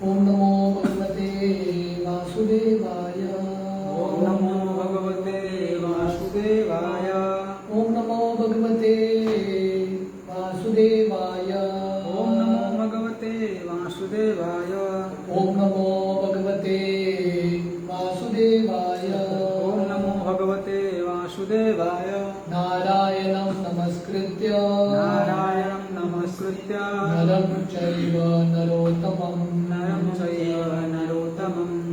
ओम नमो भगवते वासुदेवाय। ओम नमो भगवते वासुदेवाय। ओम नमो भगवते वासुदेवाय। ओम नमो भगवते वासुदेवाय। ओम नमो भगवते वासुदेवाय। ओम नमो भगवते वासुदेवाय। नारायणं नमस्कृत्य नारायणं नमस्कृत्य नरं चैव नरोत्तमं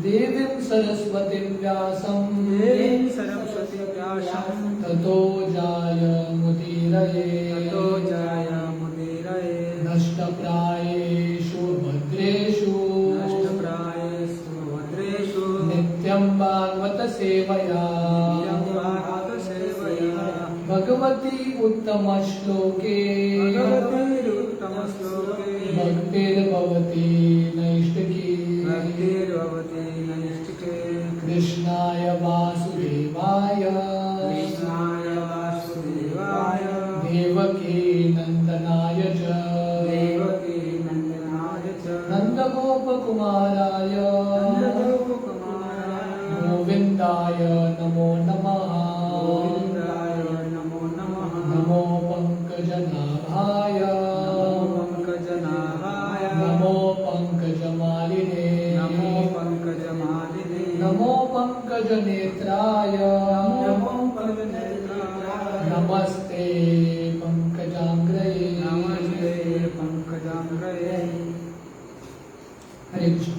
देवीं सरस्वतीं व्यासं देवीं सरस्वती व्यासं ततो जायमुदीरये नष्टप्रायेषु भद्रेषु नित्यं भागवत सेवया भगवती उत्तम श्लोके भक्तिर्भवती नैष्टिकी कृष्णाय वासुदेवाय देवकी नंदनाय च नंदगोपकुमाराय गोविन्दाय नमो नमः। नमो पंकजनाभाय नमो पंकजमालिने नमो पंकजनेत्राय नमस्ते पंकजांग्रये। हरे कृष्ण।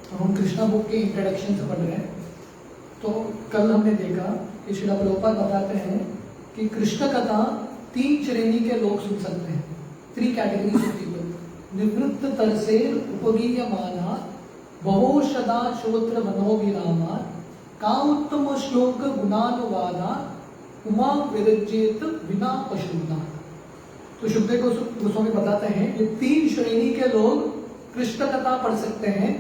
तो हम कृष्णा बुक के इंट्रोडक्शन से पढ़ रहे हैं। तो कल हमने देखा कि श्रील प्रभुपाद बताते हैं कि कृष्ण कथा 3 श्रेणी के लोग सुन सकते हैं। 3 कैटेगरीज ऑफ पीपल। निवृत्त तरसेर उपगीयमाना बहुशदा श्रोत्र मनोविरामा का उत्तम श्लोक गुणानुवादा उमा विरजेत विना पशुना। तो सुखदेव गोस्वामी बताते हैं ये 3 श्रेणी के लोग कृष्ण कथा पढ़ सकते हैं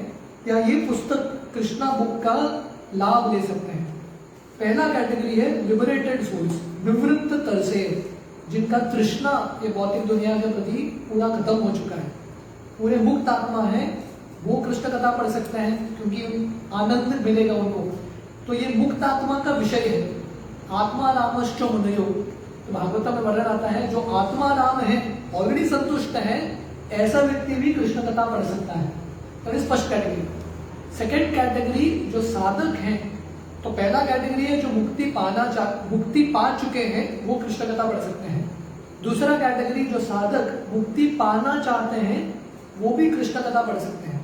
या ये पुस्तक कृष्णा बुक का लाभ ले सकते हैं। पहला कैटेगरी है लिबरेटेड सोल्स, निवृत्त तरसेर, जिनका तृष्णा ये भौतिक दुनिया के प्रति पूरा खत्म हो चुका है, पूरे मुक्त आत्मा है, वो कृष्ण कथा पढ़ सकते हैं क्योंकि आनंद मिलेगा उनको। तो ये मुक्त आत्मा का विषय है। आत्मा रामश्च मुनयो, तो भागवत में वर्णन आता है जो आत्मा राम है, ऑलरेडी संतुष्ट है, ऐसा व्यक्ति भी कृष्ण कथा पढ़ सकता है। तो इस फर्स्ट कैटेगरी। सेकेंड कैटेगरी जो साधक हैं, तो पहला कैटेगरी है जो मुक्ति पा चुके हैं, वो कृष्ण कथा पढ़ सकते हैं। दूसरा कैटेगरी जो साधक मुक्ति पाना चाहते हैं, वो भी कृष्ण कथा पढ़ सकते हैं।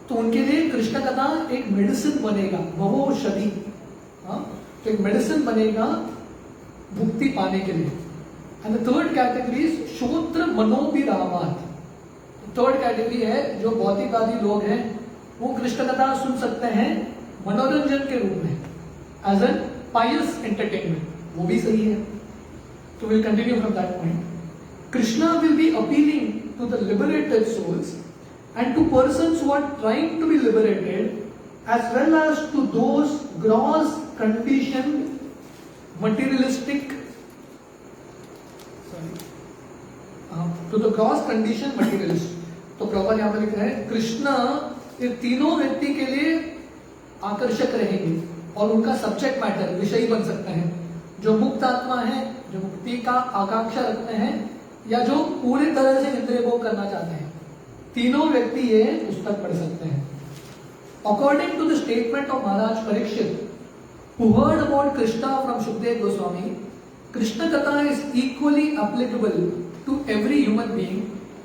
तो उनके लिए कृष्ण कथा एक मेडिसिन बनेगा, बहुऔषधि। तो एक मेडिसिन बनेगा मुक्ति पाने के लिए। एंड द थर्ड कैटेगरी श्रोत्र मनोभिरामात्। थर्ड कैटेगरी है जो भौतिकवादी लोग हैं, वो कृष्ण कथा सुन सकते हैं मनोरंजन के रूप में, एज एन पायस एंटरटेनमेंट, वो भी सही है। तो will continue from that point. Krishna will be appealing to the liberated souls and to persons who are trying to be liberated, as well as to those gross conditioned materialistic to the gross conditioned materialist। तो प्रभुपाद यहाँ पर लिख रहे हैं कृष्ण ये तीनों व्यक्ति के लिए आकर्षक रहेंगे और उनका सब्जेक्ट मैटर विषय बन सकते हैं। जो मुक्त आत्मा है, जो मुक्ति का आकांक्षा रखते हैं, या जो पूरी तरह से इंद्रिय भोग करना चाहते हैं, तीनों व्यक्ति ये पुस्तक पढ़ सकते हैं। According to the statement of Maharaj Parikshit, who heard about Krishna from Shukdev Goswami, Krishna Katha is equally applicable to every human being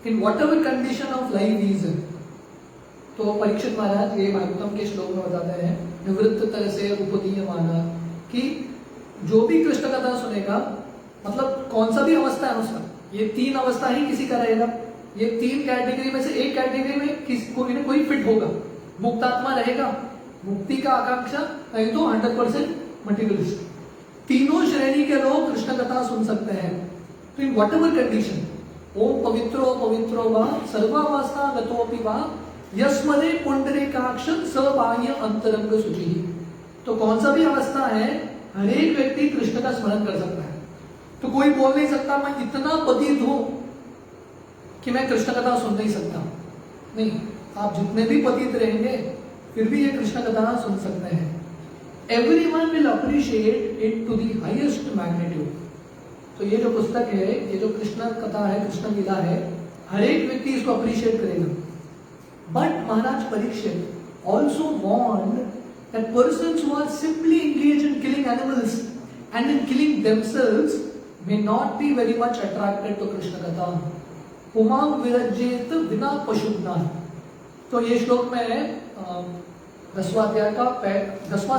in whatever condition of life he is in। तो परीक्षित महाराज ये भागवतम के श्लोक में बताते हैं निवृत्त तरह से उपदीयमाना कि जो भी कृष्ण कथा सुनेगा, मतलब कौन सा भी अवस्था है उसका, ये 3 अवस्था ही किसी का रहेगा। ये 3 कैटेगरी में से एक कैटेगरी में कोई फिट होगा, मुक्त आत्मा रहेगा, मुक्ति का आकांक्षा, नहीं तो 100% मटेरियलिस्ट। तीनों श्रेणी के लोग कृष्ण कथा सुन सकते हैं। तो इन वट एवर कंडीशन, ओम पवित्रो पवित्रो वा सर्वावस्था गतोपि वा यस्मदे पुंडरीकाक्ष सबाह्य अंतरंग शुचि। तो कौन सा भी अवस्था है, हर एक व्यक्ति कृष्ण का स्मरण कर सकता है। तो कोई बोल नहीं सकता मैं इतना पतित हूं कि मैं कृष्ण कथा सुन नहीं सकता, नहीं। आप जितने भी पतित रहेंगे फिर भी ये कृष्ण कथा सुन सकते हैं। Everyone will appreciate it to the highest magnitude। तो ये जो पुस्तक है, ये जो कृष्ण कथा है, कृष्ण लीला है, हर एक व्यक्ति इसको अप्रिशिएट करेगा। But Maharaj Parikshit also warned that persons who are simply engaged in killing animals and in killing themselves may not be very much attracted to Krishna Katha। पुमांग विरजेत बिना पशुज्ञान। तो ये श्लोक में 10वां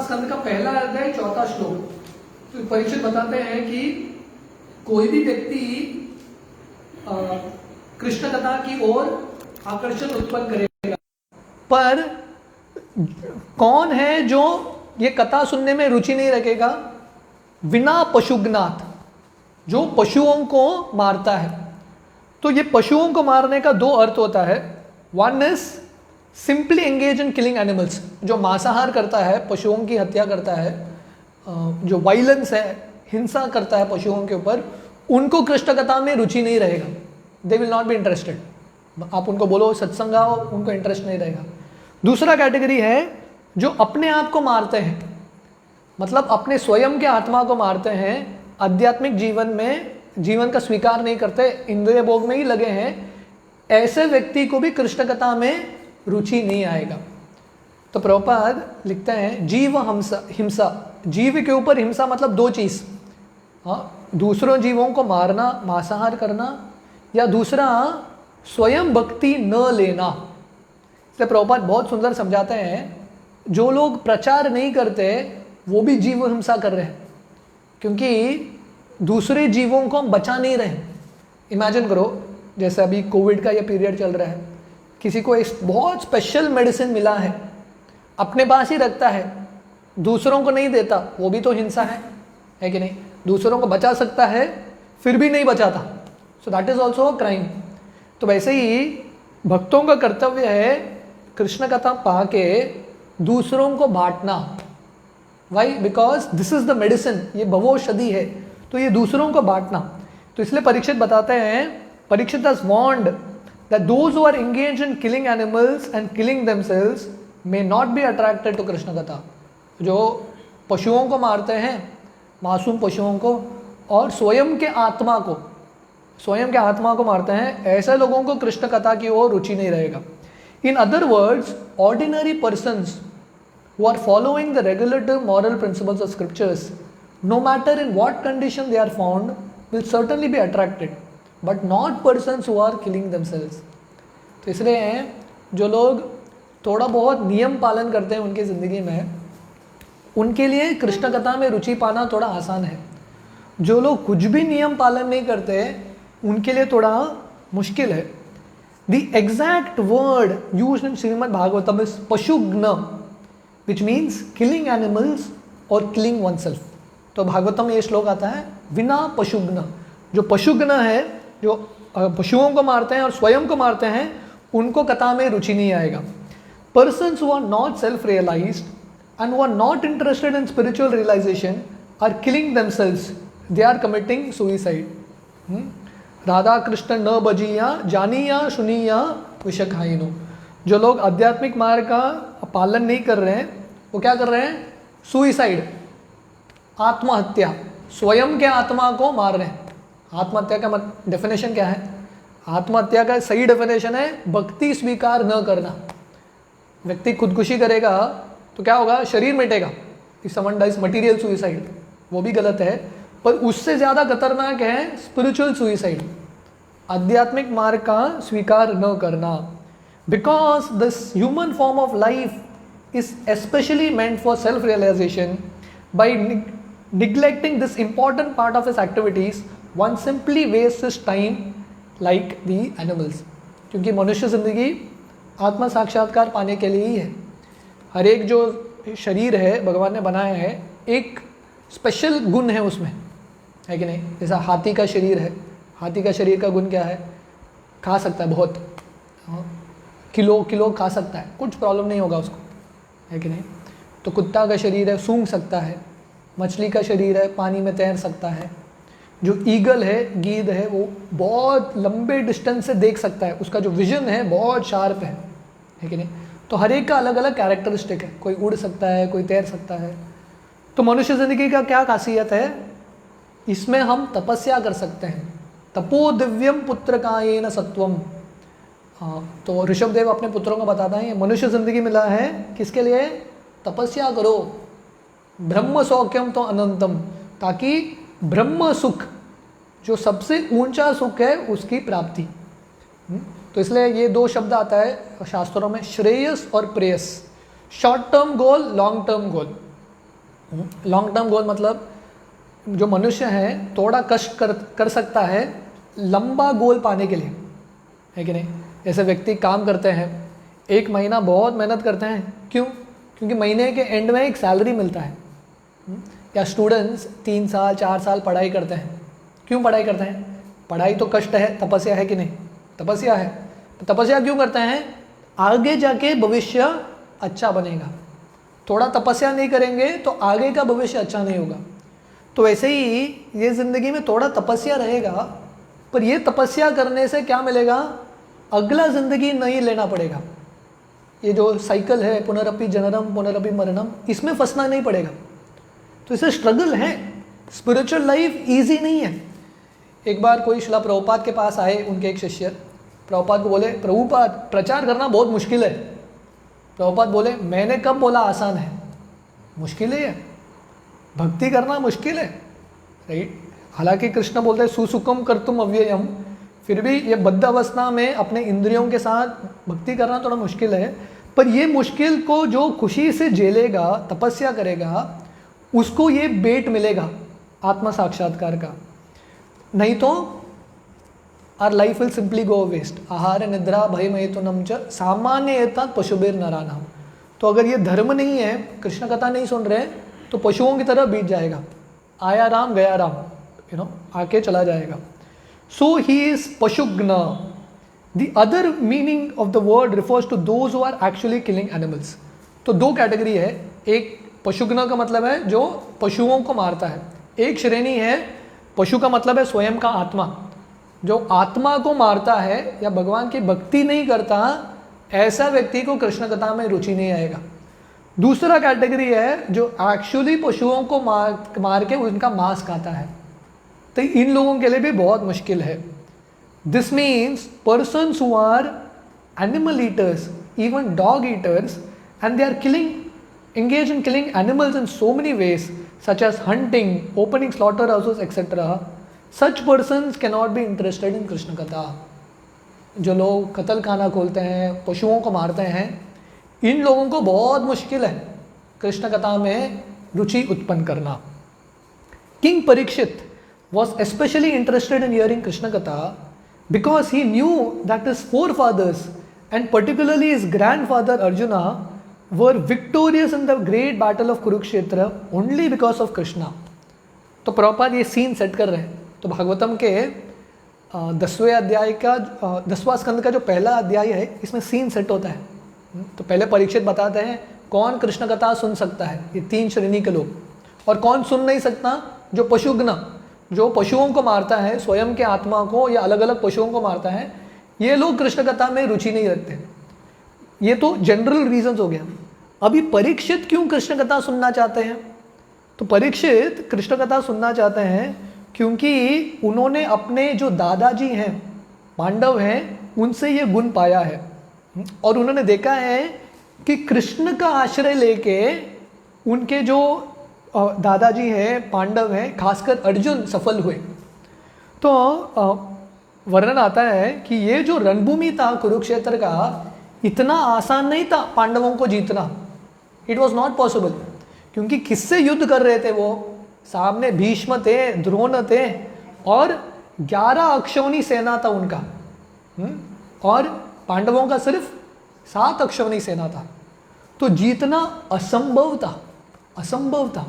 स्कंद का पहला अध्याय 4था श्लोक। तो परीक्षित बताते हैं कि कोई भी व्यक्ति कृष्ण कथा की ओर आकर्षण उत्पन्न करेगा, पर कौन है जो ये कथा सुनने में रुचि नहीं रखेगा? बिना पशुज्ञात, जो पशुओं को मारता है। तो ये पशुओं को मारने का दो अर्थ होता है। One is simply engage in killing animals, जो मांसाहार करता है, पशुओं की हत्या करता है, जो वायलेंस है, हिंसा करता है पशुओं के ऊपर, उनको कृष्ण कथा में रुचि नहीं रहेगा। They will not be interested. आप उनको बोलो सत्संग आओ, उनको इंटरेस्ट नहीं रहेगा। दूसरा कैटेगरी है जो अपने आप को मारते हैं, मतलब अपने स्वयं के आत्मा को मारते हैं, आध्यात्मिक जीवन में जीवन का स्वीकार नहीं करते, इंद्रिय भोग में ही लगे हैं। ऐसे व्यक्ति को भी कृष्ण कथा में रुचि नहीं आएगा। तो प्रभुपाद लिखते हैं जीव हिंसा, जीव के ऊपर हिंसा मतलब दो चीज, दूसरों जीवों को मारना, मांसाहार करना, या दूसरा स्वयं भक्ति न लेना। इसलिए प्रभुपाद बहुत सुंदर समझाते हैं, जो लोग प्रचार नहीं करते वो भी जीव हिंसा कर रहे हैं, क्योंकि दूसरे जीवों को हम बचा नहीं रहे। इमेजिन करो, जैसे अभी कोविड का ये पीरियड चल रहा है, किसी को एक बहुत स्पेशल मेडिसिन मिला है, अपने पास ही रखता है, दूसरों को नहीं देता, वो भी तो हिंसा है कि नहीं? दूसरों को बचा सकता है फिर भी नहीं बचाता, so that is also a crime. तो वैसे ही भक्तों का कर्तव्य है कृष्ण कथा पा के दूसरों को बांटना। Why? Because this is the medicine, ये भवौषधि है, तो ये दूसरों को बांटना। तो इसलिए परीक्षित बताते हैं, Parikshit has warned that those who are engaged in killing animals and killing themselves may not be attracted to Krishna कथा। जो पशुओं को मारते हैं, मासूम पशुओं को, और स्वयं के आत्मा को मारते हैं, ऐसे लोगों को कृष्ण कथा की ओर रुचि नहीं रहेगा। In other words, ordinary persons who are following the regulative moral principles of scriptures, no matter in what condition they are found, will certainly be attracted, but not persons who are killing themselves। तो इसलिए जो लोग थोड़ा बहुत नियम पालन करते हैं उनकी ज़िंदगी में, उनके लिए कृष्ण कथा में रुचि पाना थोड़ा आसान है। जो लोग कुछ भी नियम पालन नहीं करते उनके लिए थोड़ा मुश्किल है। The exact word used in Srimad Bhagavatam is पशुघ्न, which means killing animals or killing oneself। तो भागवतम में ये श्लोक आता है विना पशुघ्न। जो पशुघ्न है, जो पशुओं को मारते हैं और स्वयं को मारते हैं, उनको कथा में रुचि नहीं आएगा। Persons who are not self-realized and who are not interested in spiritual realization are killing themselves, they are committing suicide। Radha Krishna न बजिया जानिया सुनिया विष खाइनो। जो लोग आध्यात्मिक मार्ग का पालन नहीं कर रहे हैं वो क्या कर रहे हैं? सुइसाइड, आत्महत्या, स्वयं के आत्मा को मार रहे हैं। आत्महत्या का डेफिनेशन क्या है? आत्महत्या का सही डेफिनेशन है भक्ति स्वीकार न करना। व्यक्ति खुदकुशी करेगा तो क्या होगा? शरीर मिटेगा। If someone dies material suicide, वो भी गलत है, पर उससे ज़्यादा खतरनाक है स्पिरिचुअल सुइसाइड, आध्यात्मिक मार्ग का स्वीकार न करना। Because this human form of life is especially meant for self-realization. By neglecting this important part of his activities, one simply wastes his time like the animals। क्योंकि मनुष्य जिंदगी आत्मा साक्षात्कार पाने के लिए ही है। हर एक जो शरीर है भगवान ने बनाया है, एक स्पेशल गुण है उसमें, है कि नहीं? जैसा हाथी का शरीर है, हाथी का शरीर का गुण क्या है? खा सकता है, बहुत किलो खा सकता है, कुछ प्रॉब्लम नहीं होगा उसको, है कि नहीं? तो कुत्ता का शरीर है, सूंघ सकता है। मछली का शरीर है, पानी में तैर सकता है। जो ईगल है, गीद है, वो बहुत लंबे डिस्टेंस से देख सकता है, उसका जो विजन है बहुत शार्प है है कि नहीं। तो हर एक का अलग अलग कैरेक्टरिस्टिक है, कोई उड़ सकता है, कोई तैर सकता है। तो मनुष्य ज़िंदगी का क्या खासियत है, इसमें हम तपस्या कर सकते हैं। तपो दिव्यम पुत्र कायेन सत्वम। हाँ, तो ऋषभदेव अपने पुत्रों को बताता है ये मनुष्य ज़िंदगी मिला है किसके लिए, तपस्या करो। ब्रह्म सौख्यम तो अनंतम, ताकि ब्रह्म सुख जो सबसे ऊंचा सुख है उसकी प्राप्ति। तो इसलिए ये दो शब्द आता है शास्त्रों में, श्रेयस और प्रेयस। Short term goal, long term goal. Long term goal मतलब जो मनुष्य है थोड़ा कष्ट कर सकता है लंबा गोल पाने के लिए, है कि नहीं। जैसे व्यक्ति काम करते हैं, एक महीना बहुत मेहनत करते हैं, क्यों, क्योंकि महीने के एंड में एक सैलरी मिलता है। या स्टूडेंट्स 3 साल 4 साल पढ़ाई करते हैं, क्यों पढ़ाई करते हैं, पढ़ाई तो कष्ट है, तपस्या है कि नहीं, तपस्या है। तो तपस्या क्यों करते हैं, आगे जाके भविष्य अच्छा बनेगा। थोड़ा तपस्या नहीं करेंगे तो आगे का भविष्य अच्छा नहीं होगा। तो वैसे ही ये ज़िंदगी में थोड़ा तपस्या रहेगा, पर ये तपस्या करने से क्या मिलेगा, अगला ज़िंदगी नहीं लेना पड़ेगा। ये जो साइकिल है पुनरपि जननम पुनरपि मरणम, इसमें फंसना नहीं पड़ेगा। तो इसे स्ट्रगल है, स्पिरिचुअल लाइफ ईजी नहीं है। एक बार कोई शिला प्रभुपाद के पास आए, उनके एक शिष्य प्रभुपाद को बोले, प्रभुपाद प्रचार करना बहुत मुश्किल है। प्रभुपाद बोले, मैंने कब बोला आसान है, मुश्किल है, भक्ति करना मुश्किल है, राइट। हालांकि कृष्ण बोलते हैं सुसुखम कर्तुम अव्ययम, फिर भी ये बद्ध अवस्था में अपने इंद्रियों के साथ भक्ति करना थोड़ा मुश्किल है। पर ये मुश्किल को जो खुशी से झेलेगा, तपस्या करेगा, उसको ये बेट मिलेगा आत्मा साक्षात्कार का। नहीं तो our life will simply go waste. आहार निद्रा भय मैथुनम च सामान्य पशुबीर नरानाम। तो अगर ये धर्म नहीं है, कृष्ण कथा नहीं सुन रहे, तो पशुओं की तरह बीत जाएगा, आया राम गया राम, आके चला जाएगा। सो ही इज पशुग्न। The other meaning of the word refers to those who are actually killing animals. तो दो कैटेगरी है, एक पशुग्न का मतलब है जो पशुओं को मारता है, एक श्रेणी है पशु का मतलब है स्वयं का आत्मा, जो आत्मा को मारता है या भगवान की भक्ति नहीं करता, ऐसा व्यक्ति को कृष्ण कथा में रुचि नहीं आएगा। दूसरा कैटेगरी है जो एक्चुअली पशुओं को मार के उनका मांस खाता है। तो इन लोगों के लिए भी बहुत मुश्किल है। This means persons who are animal eaters, even dog eaters, and they are killing, engaged in killing animals in so many ways, such as hunting, opening slaughterhouses, etc. Such persons cannot be interested in Krishna Katha. जो लोग कत्ल खाना खोलते हैं, पशुओं को मारते हैं, इन लोगों को बहुत मुश्किल है कृष्ण कथा में रुचि उत्पन्न करना। King Parikshit was especially interested in hearing Krishna Katha because he knew that his forefathers and particularly his grandfather Arjuna were victorious in the great battle of Kurukshetra only because of Krishna. तो प्रभुपाद ये scene set कर रहे हैं। तो भागवतम के 10वें अध्याय का 10वां स्कंद का जो पहला अध्याय है, इसमें सीन सेट होता है। तो पहले परीक्षित बताते हैं कौन कृष्ण कथा सुन सकता है, ये 3 श्रेणी के लोग, और कौन सुन नहीं सकता, जो पशुघ्न, जो पशुओं को मारता है, स्वयं के आत्मा को या अलग अलग पशुओं को मारता है, ये लोग कृष्ण कथा में रुचि नहीं रखते। ये तो जनरल रीजंस हो गया। अभी परीक्षित क्यों कृष्ण कथा सुनना चाहते हैं? तो परीक्षित कृष्ण कथा सुनना चाहते हैं क्योंकि उन्होंने अपने जो दादाजी हैं, पांडव हैं, उनसे ये गुण पाया है, और उन्होंने देखा है कि कृष्ण का आश्रय लेके उनके जो दादाजी हैं, पांडव हैं, खासकर अर्जुन सफल हुए। तो वर्णन आता है कि ये जो रणभूमि था कुरुक्षेत्र का, इतना आसान नहीं था पांडवों को जीतना। इट वॉज नॉट पॉसिबल, क्योंकि किससे युद्ध कर रहे थे वो? सामने भीष्म थे, द्रोण थे, और 11 अक्षौणी सेना था उनका, और पांडवों का सिर्फ 7 अक्षौणी सेना था। तो जीतना असंभव था, असंभव था।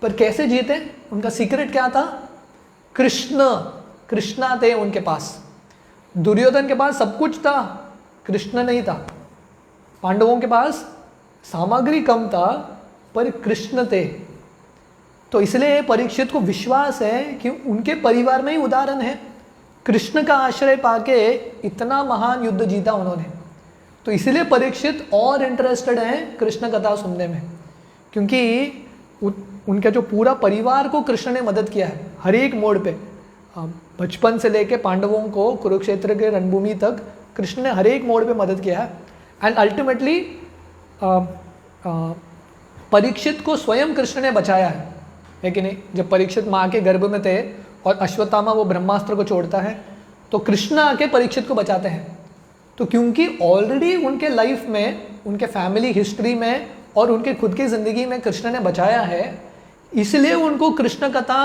पर कैसे जीते? उनका सीक्रेट क्या था? कृष्णा थे उनके पास। दुर्योधन के पास सब कुछ था, कृष्ण नहीं था। पांडवों के पास सामग्री कम था, पर कृष्ण थे। तो इसलिए परीक्षित को विश्वास है कि उनके परिवार में ही उदाहरण है, कृष्ण का आश्रय पाके इतना महान युद्ध जीता उन्होंने। तो इसीलिए परीक्षित और इंटरेस्टेड हैं कृष्ण कथा सुनने में, क्योंकि उनके जो पूरा परिवार को कृष्ण ने मदद किया है हर एक मोड़ पे। बचपन से लेके पांडवों को कुरुक्षेत्र के रणभूमि तक कृष्ण ने हर एक मोड़ पे मदद किया है। एंड अल्टीमेटली परीक्षित को स्वयं कृष्ण ने बचाया है कि नहीं? जब परीक्षित माँ के गर्भ में थे और अश्वत्थामा वो ब्रह्मास्त्र को छोड़ता है तो कृष्ण आके परीक्षित को बचाते हैं। तो क्योंकि ऑलरेडी उनके लाइफ में, उनके फैमिली हिस्ट्री में और उनके खुद की ज़िंदगी में कृष्ण ने बचाया है, इसलिए उनको कृष्ण कथा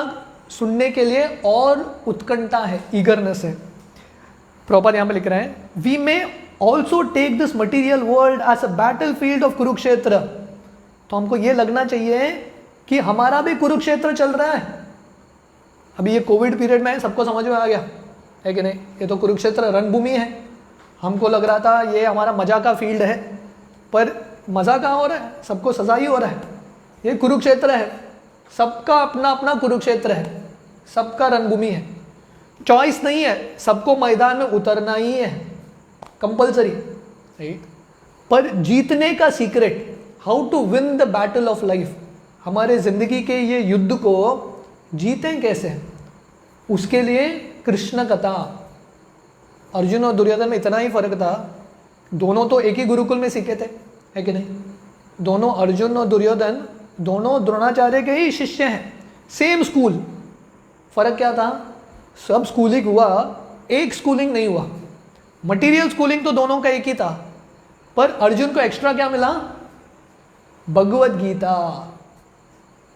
सुनने के लिए और उत्कंठा है, ईगरनेस है। प्रॉपर यहाँ पे लिख रहे हैं, we may also take this material world as a battle field of Kurukshetra. तो हमको ये लगना चाहिए कि हमारा भी कुरुक्षेत्र चल रहा है। अभी ये कोविड पीरियड में सबको समझ में आ गया है कि नहीं? ये तो कुरुक्षेत्र रणभूमि है। हमको लग रहा था ये हमारा मजा का फील्ड है, पर मज़ा कहाँ हो रहा है? सबको सजा ही हो रहा है। ये कुरुक्षेत्र है, सबका अपना अपना कुरुक्षेत्र है, सबका रणभूमि है। चॉइस नहीं है, सबको मैदान में उतरना ही है, कंपल्सरी, राइट? पर जीतने का secret, how to win the battle of life, हमारे ज़िंदगी के ये युद्ध को जीतें कैसे, उसके लिए कृष्ण कथा। अर्जुन और दुर्योधन में इतना ही फर्क था, दोनों तो एक ही गुरुकुल में सीखे थे, है कि नहीं? दोनों अर्जुन और दुर्योधन दोनों द्रोणाचार्य के ही शिष्य हैं, सेम स्कूल। फर्क क्या था? सब स्कूलिंग हुआ, एक स्कूलिंग नहीं हुआ। मटेरियल स्कूलिंग तो दोनों का एक ही था, पर अर्जुन को एक्स्ट्रा क्या मिला? भगवद गीता।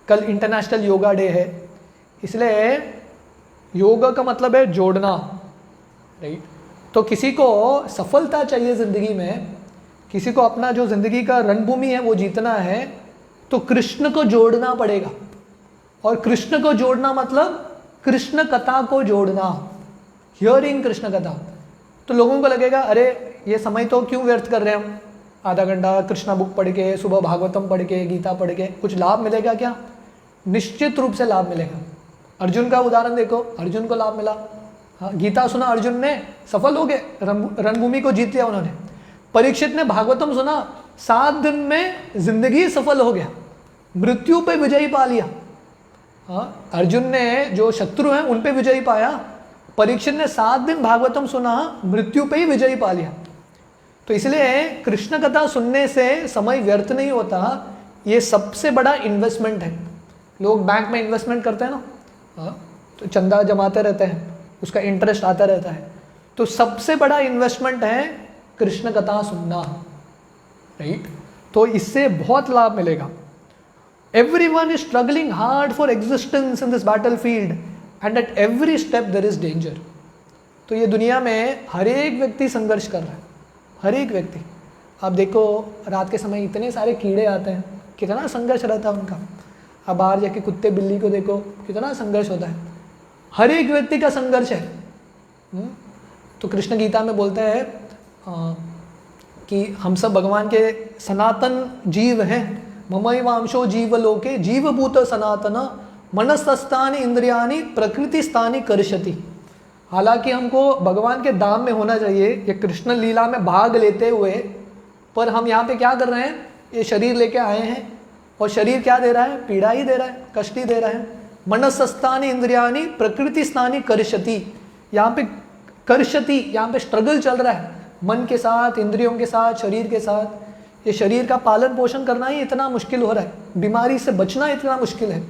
कल इंटरनेशनल योगा डे है, इसलिए योगा का मतलब है जोड़ना, राइट? तो किसी को सफलता चाहिए ज़िंदगी में, किसी को अपना जो ज़िंदगी का रणभूमि है वो जीतना है, तो कृष्ण को जोड़ना पड़ेगा। और कृष्ण को जोड़ना मतलब कृष्ण कथा को जोड़ना, हियरिंग कृष्ण कथा। तो लोगों को लगेगा अरे ये समय तो क्यों व्यर्थ कर रहे हैं हम, आधा घंटा कृष्णा बुक पढ़ के, सुबह भागवतम पढ़ के, गीता पढ़ के कुछ लाभ मिलेगा क्या? निश्चित रूप से लाभ मिलेगा। अर्जुन का उदाहरण देखो, अर्जुन को लाभ मिला। हाँ, गीता सुना अर्जुन ने, सफल हो गए, रणभूमि को जीत लिया उन्होंने। परीक्षित ने भागवतम सुना, 7 दिन में जिंदगी सफल हो गया, मृत्यु पे विजयी पा लिया। हाँ, अर्जुन ने जो शत्रु हैं उन पे विजयी पाया, परीक्षित ने 7 दिन भागवतम सुना, मृत्यु पे ही विजयी पा लिया। तो इसलिए कृष्ण कथा सुनने से समय व्यर्थ नहीं होता, ये सबसे बड़ा इन्वेस्टमेंट है। लोग बैंक में इन्वेस्टमेंट करते हैं ना, हाँ, तो चंदा जमाते रहते हैं, उसका इंटरेस्ट आता रहता है। तो सबसे बड़ा इन्वेस्टमेंट है कृष्ण कथा सुनना, राइट? तो इससे बहुत लाभ मिलेगा। Everyone is struggling hard for existence in this battlefield and at every step there is danger. तो ये दुनिया में हर एक व्यक्ति संघर्ष कर रहा है, हर एक व्यक्ति। आप देखो रात के समय इतने सारे कीड़े आते हैं, कितना संघर्ष रहता है उनका। अब बाहर जाके कुत्ते बिल्ली को देखो, कितना संघर्ष होता है। हर एक व्यक्ति का संघर्ष है। तो कृष्ण गीता में बोलते हैं कि हम सब भगवान के सनातन जीव हैं। ममैवांशो जीवलोके जीवभूत सनातन मनस्तस्थानि इंद्रियाणि प्रकृतिस्थानि कर्षति। हालांकि हमको भगवान के धाम में होना चाहिए, ये कृष्ण लीला में भाग लेते हुए, पर हम यहाँ पे क्या कर रहे हैं? ये शरीर लेके आए हैं और शरीर क्या दे रहा है? पीड़ा ही दे रहा है, कष्ट ही दे रहा है। मनस्तस्थानि इंद्रियाणि प्रकृतिस्थानि कर्षति। यहाँ पे कर्षति, यहाँ पे स्ट्रगल चल रहा है मन के साथ, इंद्रियों के साथ, शरीर के साथ। ये शरीर का पालन पोषण करना ही इतना मुश्किल हो रहा है, बीमारी से बचना इतना मुश्किल है।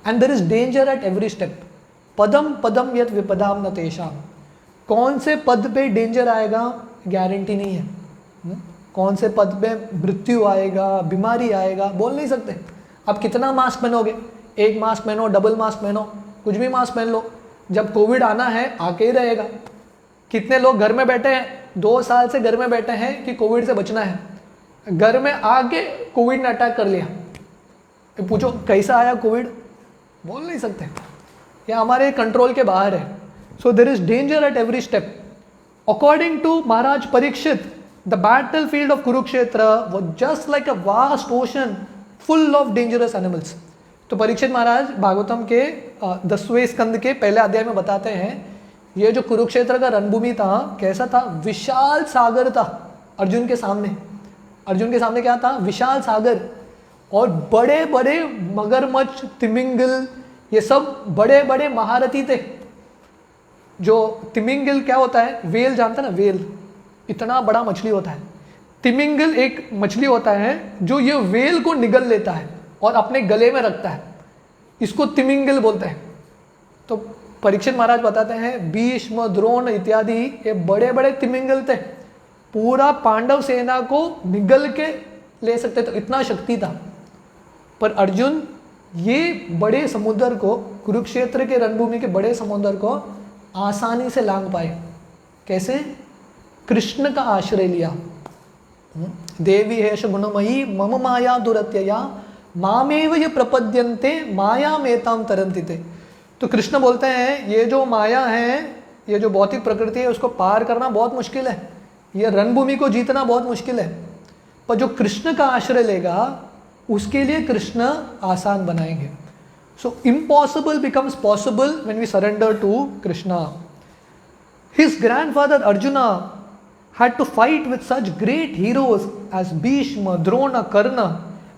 And there is danger at every step. पदम पदम यत विपदाम न तेषाम। कौन से पद पे डेंजर आएगा गारंटी नहीं है। कौन से पद पे मृत्यु आएगा, बीमारी आएगा, बोल नहीं सकते। अब कितना मास्क पहनोगे? एक मास्क पहनो, डबल मास्क पहनो, कुछ भी मास्क पहन लो, जब कोविड आना है आके ही रहेगा। कितने लोग घर में बैठे हैं, 2 साल से घर में बैठे हैं कि कोविड से बचना है, घर में आके कोविड ने अटैक कर लिया। तो पूछो कैसा आया कोविड, बोल नहीं सकते, ये हमारे कंट्रोल के बाहर है। So there is danger at every step. According to Maharaj Parikshit, the battle field of Kurukshetra was just like a vast ocean full of dangerous animals. तो परीक्षित महाराज भागवतम के 10वें स्कंद के पहले अध्याय में बताते हैं, ये जो कुरुक्षेत्र का रणभूमि था कैसा था? विशाल सागर था, अर्जुन के सामने। अर्जुन के सामने क्या था? विशाल सागर और बड़े बड़े मगरमच्छ, तिमिंगल, ये सब बड़े बड़े महारथी थे। जो तिमिंगल क्या होता है? वेल, जानता ना वेल? इतना बड़ा मछली होता है। तिमिंगल एक मछली होता है जो ये वेल को निगल लेता है और अपने गले में रखता है, इसको तिमिंगल बोलते हैं। तो परीक्षित महाराज बताते हैं भीष्म, द्रोण इत्यादि ये बड़े बड़े तिमिंगल थे, पूरा पांडव सेना को निगल के ले सकते थे, इतना शक्ति था। पर अर्जुन ये बड़े समुद्र को, कुरुक्षेत्र के रणभूमि के बड़े समुद्र को आसानी से लांघ पाए। कैसे? कृष्ण का आश्रय लिया। देवी हेश गुणमयी मम माया दुरत्यया मामेव ये प्रपद्यन्ते माया मेताम तरंतिते। तो कृष्ण बोलते हैं ये जो माया है, ये जो भौतिक प्रकृति है, उसको पार करना बहुत मुश्किल है, ये रणभूमि को जीतना बहुत मुश्किल है, पर जो कृष्ण का आश्रय लेगा उसके लिए कृष्ण आसान बनाएंगे। So impossible becomes possible when we surrender to Krishna. His grandfather Arjuna had to fight with such great heroes as Bhishma, Drona, Karna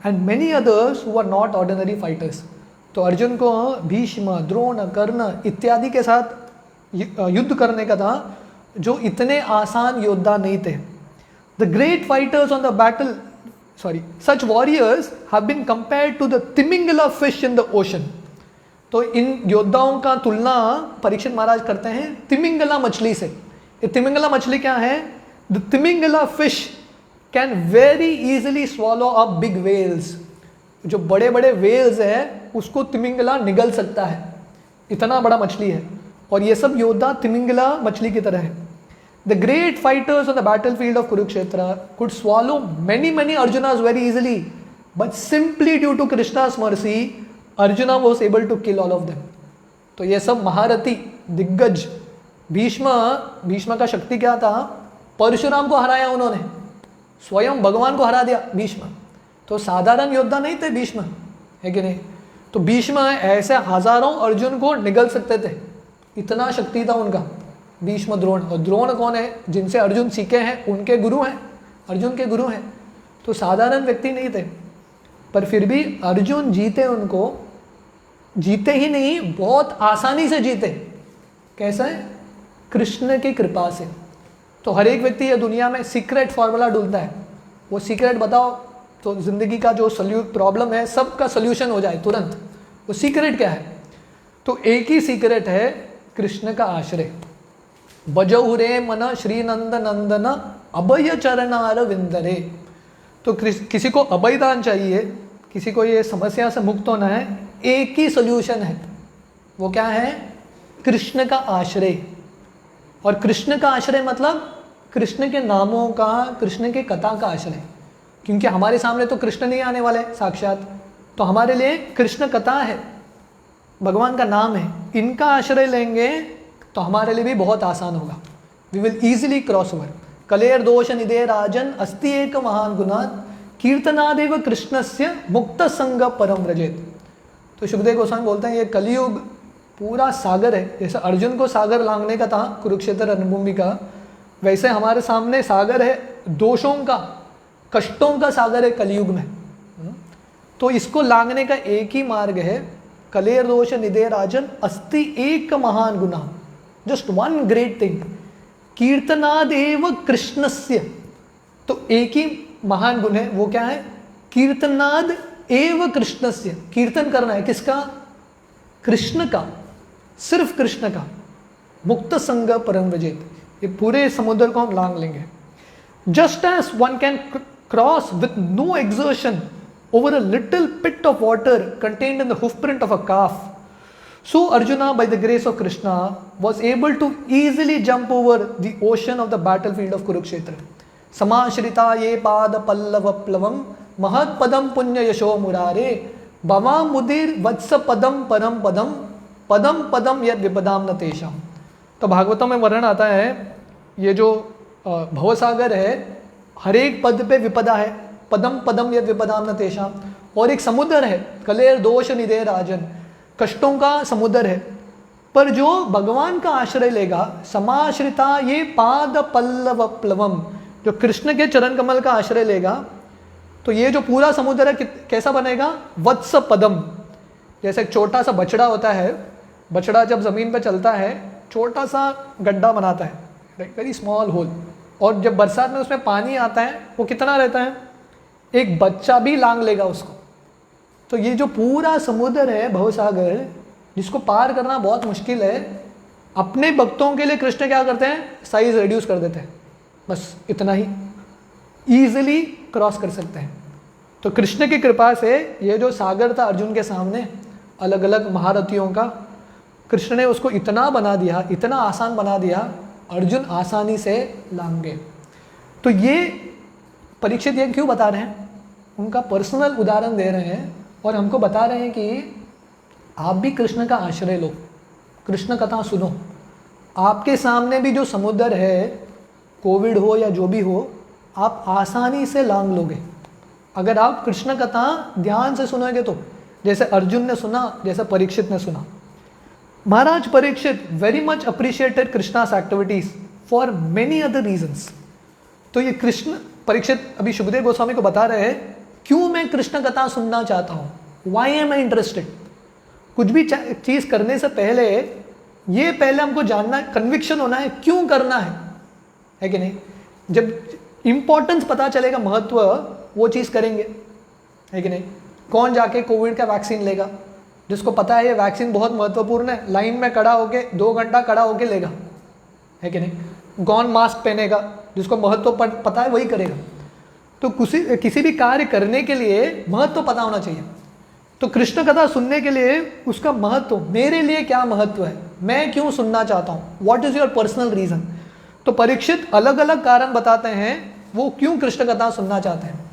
and many others who were not ordinary fighters. तो अर्जुन को भीष्म, द्रोण, कर्ण इत्यादि के साथ युद्ध करने का था जो इतने आसान योद्धा नहीं थे। The great fighters on the battle, such warriors have been compared to the Timingala fish in the ocean. तो इन योद्धाओं का तुलना परीक्षित महाराज करते हैं तिमिंगला मछली से। ये तिमिंगला मछली क्या है? The Timingala fish can very easily swallow up big whales. जो बड़े बड़े whales है उसको तिमिंगला निगल सकता है, इतना बड़ा मछली है। और ये सब योद्धा तिमिंगला मछली की तरह है। The great fighters on the battlefield of Kurukshetra could swallow many Arjunas very easily, but simply due to Krishna's mercy, Arjuna was able to kill all of them. तो ये सब महारथी दिग्गज, भीष्म का शक्ति क्या था? परशुराम को हराया उन्होंने, स्वयं भगवान को हरा दिया भीष्म। तो साधारण योद्धा नहीं थे भीष्म, है कि नहीं? तो भीष्म ऐसे हजारों अर्जुन को निगल सकते थे, इतना शक्ति था उनका। भीष्म, द्रोण, और द्रोण कौन है? जिनसे अर्जुन सीखे हैं, उनके गुरु हैं, अर्जुन के गुरु हैं। तो साधारण व्यक्ति नहीं थे, पर फिर भी अर्जुन जीते, उनको जीते ही नहीं, बहुत आसानी से जीते। कैसे? कृष्ण की कृपा से। तो हर एक व्यक्ति ये दुनिया में सीक्रेट फॉर्मूला ढूंढता है, वो सीक्रेट बताओ तो जिंदगी का जो प्रॉब्लम है सबका सोल्यूशन हो जाए तुरंत। वो सीक्रेट क्या है? तो एक ही सीक्रेट है, कृष्ण का आश्रय। बजहु रे मन श्री नंद नंदन अभय चरणार विंदरे। तो किसी को अभयदान चाहिए, किसी को ये समस्या से मुक्त होना है, एक ही सोल्यूशन है, वो क्या है? कृष्ण का आश्रय। और कृष्ण का आश्रय मतलब कृष्ण के नामों का, कृष्ण के कथा का आश्रय। क्योंकि हमारे सामने तो कृष्ण नहीं आने वाले साक्षात, तो हमारे लिए कृष्ण कथा है, भगवान का नाम है, इनका आश्रय लेंगे तो हमारे लिए भी बहुत आसान होगा। We will easily cross over. कलेर दोष निधे राजन अस्ति एक महान गुणात् कीर्तनादेव कृष्णस्य मुक्त संग परम व्रजेत। तो सुखदेव गोस्वामी बोलते हैं ये कलियुग पूरा सागर है। जैसे अर्जुन को सागर लांघने का था कुरुक्षेत्र रणभूमि का, वैसे हमारे सामने सागर है दोषों का, कष्टों का सागर है कलियुग में। तो इसको लांघने का एक ही मार्ग है, कलेर दोष निधे राजन अस्ति एक महान गुना, जस्ट वन ग्रेट थिंग, कीर्तनादेव कृष्णस्य। तो एक ही महान गुण है, वो क्या है? कीर्तनाद एव कृष्णस्य। कीर्तन करना है किसका? कृष्ण का, सिर्फ कृष्ण का। मुक्त संग परम व्रजेत, ये पूरे समुद्र को हम लांघ लेंगे। Just as one can cross with no exertion over a little pit of water contained in the hoof print of a calf, so Arjuna, by the grace of Krishna, was able to easily jump over the ocean of the battlefield of Kurukshetra. Samashrita ye pada pallava plavam mahat padam punya yasho murare bhava mudir vatsa padam param padam padam padam yad vipadam natesham। तो भागवतों में वर्णन आता है, ये जो भवसागर है, हर एक पद पे विपदा है, पदम पदम यद विपदाम न तेषाम। और एक समुद्र है, कलेर दोष निधे राजन, कष्टों का समुद्र है। पर जो भगवान का आश्रय लेगा, समाश्रिता ये पाद पल्लव प्लवम, जो कृष्ण के चरण कमल का आश्रय लेगा तो ये जो पूरा समुद्र है कैसा बनेगा, वत्स पदम। जैसे एक छोटा सा बछड़ा होता है, बछड़ा जब जमीन पर चलता है छोटा सा गड्ढा बनाता है, वेरी स्मॉल होल, और जब बरसात में उसमें पानी आता है वो कितना रहता है, एक बच्चा भी लांग लेगा उसको। तो ये जो पूरा समुद्र है भवसागर, जिसको पार करना बहुत मुश्किल है, अपने भक्तों के लिए कृष्ण क्या करते हैं, साइज रिड्यूस कर देते हैं, बस इतना ही ईजिली क्रॉस कर सकते हैं। तो कृष्ण की कृपा से ये जो सागर था अर्जुन के सामने अलग अलग महारथियों का, कृष्ण ने उसको इतना बना दिया, इतना आसान बना दिया, अर्जुन आसानी से लांग गए। तो ये परीक्षित ये क्यों बता रहे हैं, उनका पर्सनल उदाहरण दे रहे हैं और हमको बता रहे हैं कि आप भी कृष्ण का आश्रय लो, कृष्ण कथा सुनो। आपके सामने भी जो समुद्र है, कोविड हो या जो भी हो, आप आसानी से लांग लोगे अगर आप कृष्ण कथा ध्यान से सुनोगे तो, जैसे अर्जुन ने सुना, जैसे परीक्षित ने सुना। Maharaj Parikshit very much appreciated Krishna's activities for many other reasons. तो ये कृष्ण परीक्षित अभी सुखदेव गोस्वामी को बता रहे हैं क्यों मैं कृष्ण कथा सुनना चाहता हूँ, वाई एम आई इंटरेस्टेड। कुछ भी चीज़ करने से पहले ये पहले हमको जानना, कन्विक्शन होना है क्यों करना है कि नहीं। जब इंपॉर्टेंस पता चलेगा, महत्व, वो चीज़ करेंगे, है कि नहीं। कौन जाके कोविड का वैक्सीन लेगा, जिसको पता है ये वैक्सीन बहुत महत्वपूर्ण है, लाइन में खड़ा होके 2 घंटा खड़ा होके लेगा, है कि नहीं। कौन मास्क पहनेगा, जिसको महत्व पता है वही करेगा। तो किसी भी कार्य करने के लिए महत्व पता होना चाहिए। तो कृष्ण कथा सुनने के लिए उसका महत्व, मेरे लिए क्या महत्व है, मैं क्यों सुनना चाहता हूँ, what is your personal reason. तो परीक्षित अलग अलग कारण बताते हैं वो क्यों कृष्ण कथा सुनना चाहते हैं।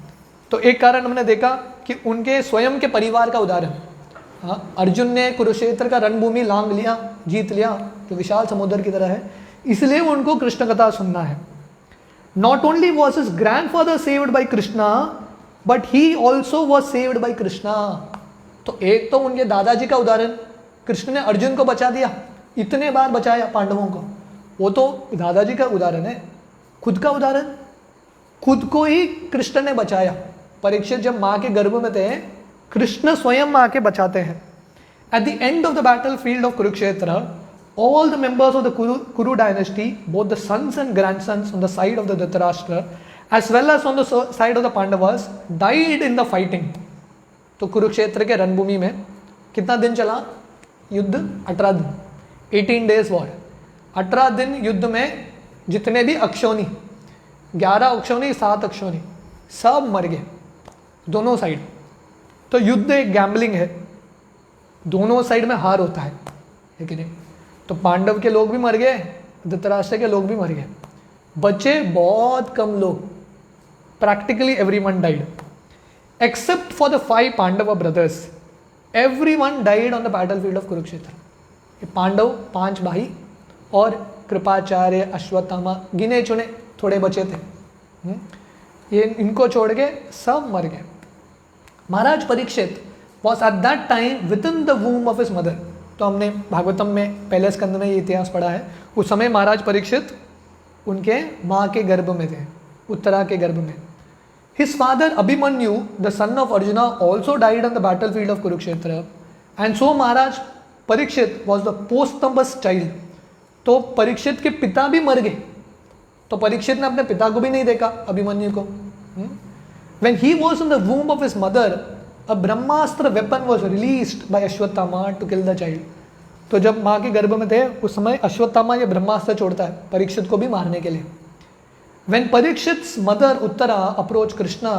तो एक कारण हमने देखा कि उनके स्वयं के परिवार का उदाहरण, हाँ, अर्जुन ने कुरुक्षेत्र का रणभूमि लांग लिया, जीत लिया, जो विशाल समुद्र की तरह है, इसलिए उनको कृष्ण कथा सुनना है। Not only was his grandfather saved by Krishna but he also was saved bye Krishna. तो एक तो उनके दादाजी का उदाहरण, कृष्ण ने अर्जुन को बचा दिया, इतने बार बचाया पांडवों को, वो तो दादाजी का उदाहरण है। खुद का उदाहरण, खुद को ही कृष्ण ने बचाया। परीक्षित जब माँ के गर्भ में थे, कृष्ण स्वयं माँ के बचाते हैं। At the end of the battle field of Kurukshetra, all the members of the Kuru dynasty, both the sons and grandsons on the side of the Dhritarashtra as well as on the side of the Pandavas, died in the fighting. तो कुरुक्षेत्र के रणभूमि में कितना दिन चला युद्ध, 18 दिन, 18 days war. 18 दिन युद्ध में जितने भी अक्षौनी, 11 अक्षौनी, 7 अक्षौनी, सब मर गए दोनों साइड। तो युद्ध एक गैम्बलिंग है, दोनों साइड में हार होता है कि नहीं। तो पांडव के लोग भी मर गए, धृतराष्ट्र के लोग भी मर गए, बचे बहुत कम लोग, practically everyone died except for the 5 Pandava brothers, everyone died on the battlefield of Kurukshetra. Pandava 5 भाई और कृपाचार्य, अश्वत्थामा, गिने चुने थोड़े बचे थे, ये इनको छोड़ के सब मर गए। Maharaj Parikshit was at that time within the womb of his mother. तो हमने भागवतम में पहले स्कंद में ये इतिहास पढ़ा है। उस समय महाराज परीक्षित उनके माँ के गर्भ में थे, उत्तरा के गर्भ में। His father Abhimanyu the son of Arjuna also died on the battle field of Kurukshetra and so Maharaj Parikshit was the posthumous child. तो परीक्षित के पिता भी मर गए, तो परीक्षित ने अपने पिता को भी नहीं देखा, अभिमन्यु को। When he was in the womb of his mother, a Brahmastra weapon was released by Ashwatthama to kill the child. तो जब माँ के गर्भ में थे उस समय अश्वत्थामा ये ब्रह्मास्त्र छोड़ता है परीक्षित को भी मारने के लिए। When Parikshit's mother Uttara approached Krishna,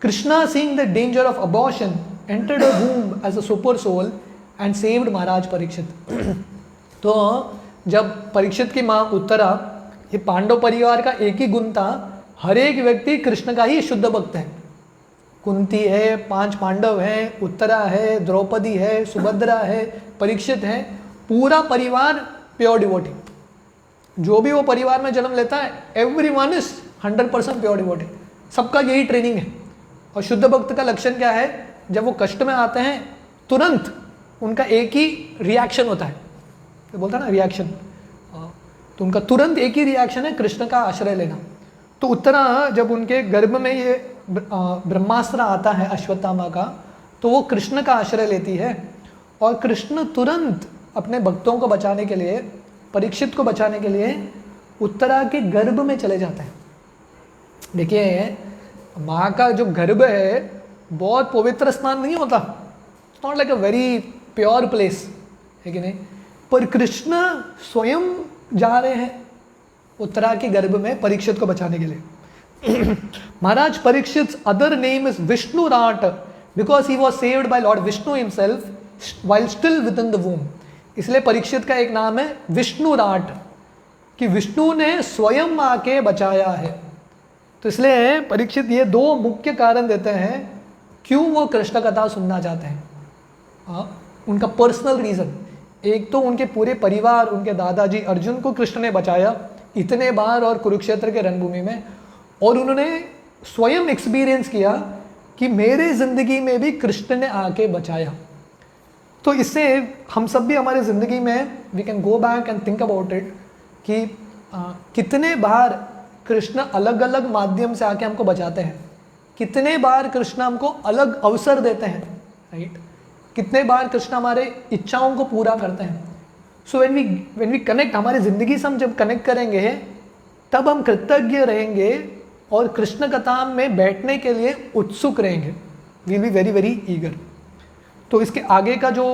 Krishna seeing the danger of abortion entered her womb as a super soul and saved महाराज परीक्षित। तो जब परीक्षित की माँ उत्तरा, ये पांडव परिवार का एक ही गुण था, हर एक व्यक्ति कृष्ण का ही शुद्ध भक्त है। कुंती है, 5 पांडव हैं, उत्तरा है, द्रौपदी है, सुभद्रा है, परीक्षित है, पूरा परिवार प्योर डिवोटी। जो भी वो परिवार में जन्म लेता है, एवरीवन इज 100% प्योर डिवोटी। सबका यही ट्रेनिंग है। और शुद्ध भक्त का लक्षण क्या है, जब वो कष्ट में आते हैं तुरंत उनका एक ही रिएक्शन होता है, तो बोलता है ना रिएक्शन, तो उनका तुरंत एक ही रिएक्शन है कृष्ण का आश्रय लेना। तो उत्तरा जब उनके गर्भ में ये ब्रह्मास्त्र आता है अश्वत्थामा का, तो वो कृष्ण का आश्रय लेती है और कृष्ण तुरंत अपने भक्तों को बचाने के लिए, परीक्षित को बचाने के लिए उत्तरा के गर्भ में चले जाते हैं। देखिए, माँ का जो गर्भ है बहुत पवित्र स्थान नहीं होता, it's not like a very pure place, है कि नहीं? पर कृष्ण स्वयं जा रहे हैं उत्तरा के गर्भ में परीक्षित को बचाने के लिए। Maharaj Parikshit other name is Vishnurat because he was saved by Lord Vishnu himself while still within the womb. इसलिए परीक्षित का एक नाम है विष्णुराट, कि विष्णु ने स्वयं आके बचाया है। तो इसलिए परीक्षित ये दो मुख्य कारण देते हैं क्यों वो कृष्ण कथा सुनना चाहते हैं। उनका पर्सनल रीज़न, एक तो उनके पूरे परिवार, उनके दादाजी अर्जुन को कृष्ण ने बचाया इतने बार और कुरुक्षेत्र के रणभूमि में, और उन्होंने स्वयं एक्सपीरियंस किया कि मेरे ज़िंदगी में भी कृष्ण ने आके बचाया। तो इससे हम सब भी हमारे ज़िंदगी में we can go back and think about it कि कितने बार कृष्ण अलग अलग माध्यम से आके हमको बचाते हैं, कितने बार कृष्ण हमको अलग अवसर देते हैं, राइट? कितने बार कृष्ण हमारे इच्छाओं को पूरा करते हैं। सो व्हेन वी कनेक्ट, हमारी ज़िंदगी से हम जब कनेक्ट करेंगे तब हम कृतज्ञ रहेंगे और कृष्ण कथा में बैठने के लिए उत्सुक रहेंगे, we will be very very eager. तो इसके आगे का जो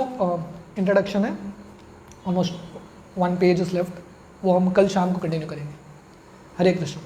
इंट्रोडक्शन है, ऑलमोस्ट 1 पेज इज लेफ्ट, वो हम कल शाम को कंटिन्यू करेंगे। हरे कृष्ण।